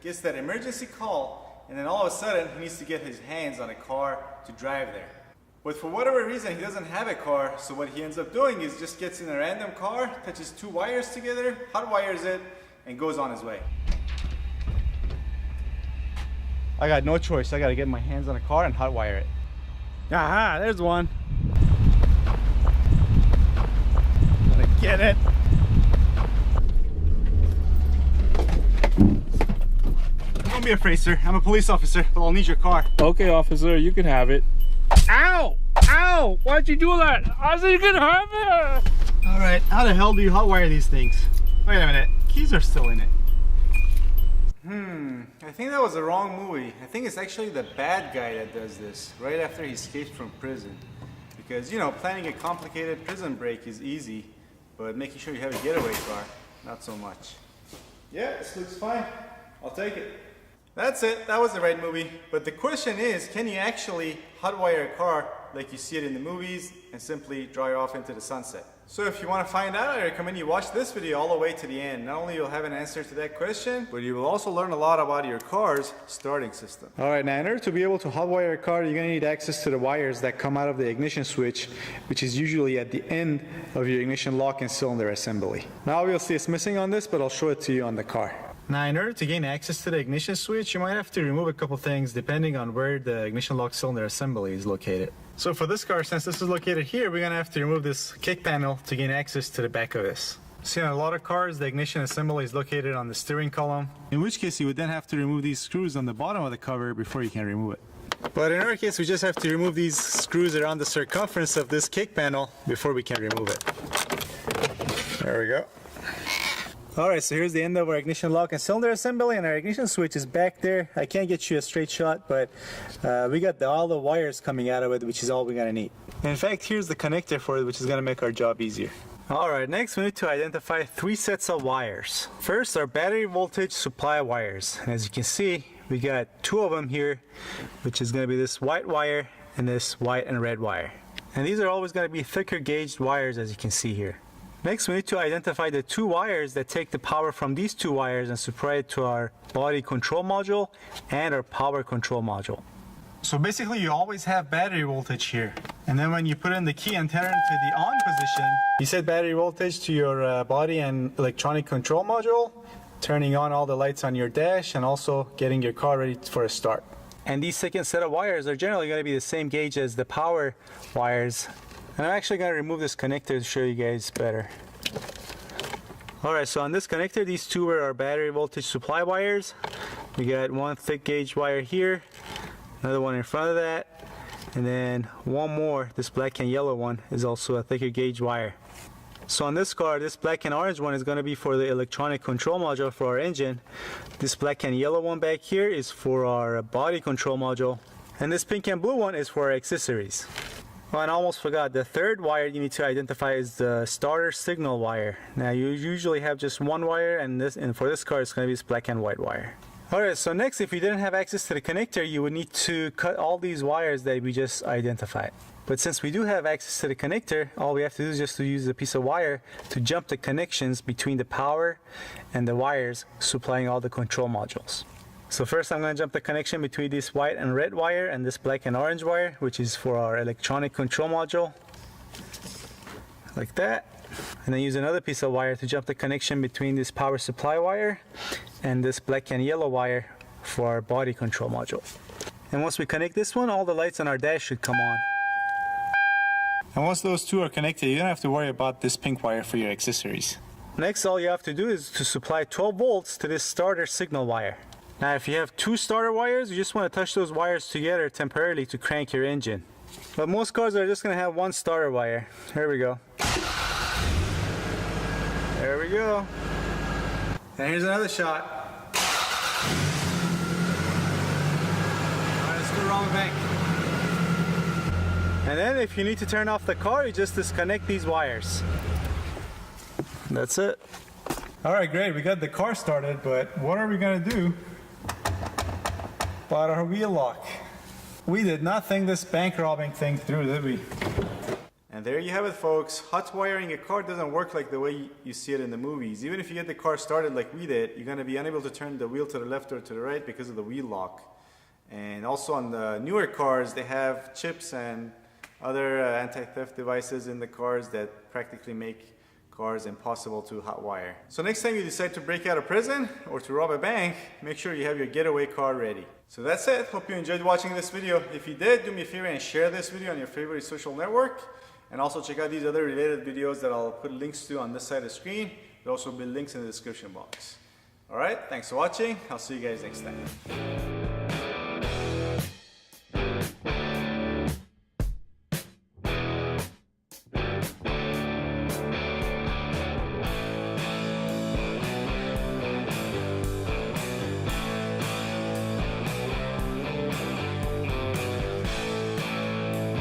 gets that emergency call, and then all of a sudden he needs to get his hands on a car to drive there. But for whatever reason, he doesn't have a car, so what he ends up doing is just gets in a random car, touches two wires together, hot wires it, and goes on his way. I got no choice. I gotta get my hands on a car and hot wire it. Aha, there's one. Gonna get it. Don't be afraid, sir. I'm a police officer, but I'll need your car. Okay, officer, you can have it. Ow! Ow! Why'd you do that? I said you can have it! Alright, how the hell do you hot wire these things? Wait a minute, keys are still in it. I think that was the wrong movie. I think it's actually the bad guy that does this, right after he escapes from prison. Because, you know, planning a complicated prison break is easy, but making sure you have a getaway car, not so much. Yeah, this looks fine. I'll take it. That's it, that was the right movie. But the question is, can you actually hotwire a car like you see it in the movies and simply drive off into the sunset? So if you want to find out, I recommend you watch this video all the way to the end. Not only you'll have an answer to that question, but you will also learn a lot about your car's starting system. Alright, now in order to be able to hotwire a car, you're going to need access to the wires that come out of the ignition switch, which is usually at the end of your ignition lock and cylinder assembly. Now obviously it's missing on this, but I'll show it to you on the car. Now in order to gain access to the ignition switch, you might have to remove a couple things depending on where the ignition lock cylinder assembly is located. So for this car, since this is located here, we're gonna have to remove this kick panel to gain access to the back of this. See, on a lot of cars, the ignition assembly is located on the steering column, in which case you would then have to remove these screws on the bottom of the cover before you can remove it. But in our case, we just have to remove these screws around the circumference of this kick panel before we can remove it. There we go. Alright, so here's the end of our ignition lock and cylinder assembly, and our ignition switch is back there. I can't get you a straight shot, but we got all the wires coming out of it, which is all we're gonna need. In fact, here's the connector for it, which is gonna make our job easier. Alright, next we need to identify 3 sets of wires. First, our battery voltage supply wires. And as you can see, we got 2 of them here, which is gonna be this white wire and this white and red wire. And these are always gonna be thicker gauged wires, as you can see here. Next, we need to identify the 2 wires that take the power from these 2 wires and supply it to our body control module and our power control module. So basically you always have battery voltage here. And then when you put in the key and turn to the on position, you set battery voltage to your body and electronic control module, turning on all the lights on your dash and also getting your car ready for a start. And these second set of wires are generally going to be the same gauge as the power wires. And I'm actually going to remove this connector to show you guys better. Alright, so on this connector, these 2 are our battery voltage supply wires. We got 1 thick gauge wire here, another one in front of that, and then 1 more, this black and yellow one, is also a thicker gauge wire. So on this car, this black and orange one is going to be for the electronic control module for our engine. This black and yellow one back here is for our body control module. And this pink and blue one is for our accessories. Oh, and I almost forgot, the 3rd wire you need to identify is the starter signal wire. Now you usually have just 1 wire, and for this car it's going to be this black and white wire. Alright, so next, if you didn't have access to the connector, you would need to cut all these wires that we just identified. But since we do have access to the connector, all we have to do is just to use a piece of wire to jump the connections between the power and the wires supplying all the control modules. So first I'm going to jump the connection between this white and red wire and this black and orange wire, which is for our electronic control module, like that. And then use another piece of wire to jump the connection between this power supply wire and this black and yellow wire for our body control module. And once we connect this one, all the lights on our dash should come on. And once those 2 are connected, you don't have to worry about this pink wire for your accessories. Next, all you have to do is to supply 12 volts to this starter signal wire. Now if you have 2 starter wires, you just want to touch those wires together temporarily to crank your engine. But most cars are just going to have 1 starter wire. Here we go. There we go. And here's another shot. Alright, let's go around the back. And then if you need to turn off the car, you just disconnect these wires. That's it. Alright, great. We got the car started, but what are we going to do about our wheel lock? We did not think this bank robbing thing through, did we? And And there you have it, folks. Hot wiring a car doesn't work like the way you see it in the movies. Even if you get the car started like we did, you're going to be unable to turn the wheel to the left or to the right because of the wheel lock. And also on the newer cars, they have chips and other anti-theft devices in the cars that practically make cars impossible to hotwire. So next time you decide to break out of prison or to rob a bank, make sure you have your getaway car ready. So that's it. Hope you enjoyed watching this video. If you did, do me a favor and share this video on your favorite social network. And also check out these other related videos that I'll put links to on this side of the screen. There'll also be links in the description box. Alright, thanks for watching. I'll see you guys next time.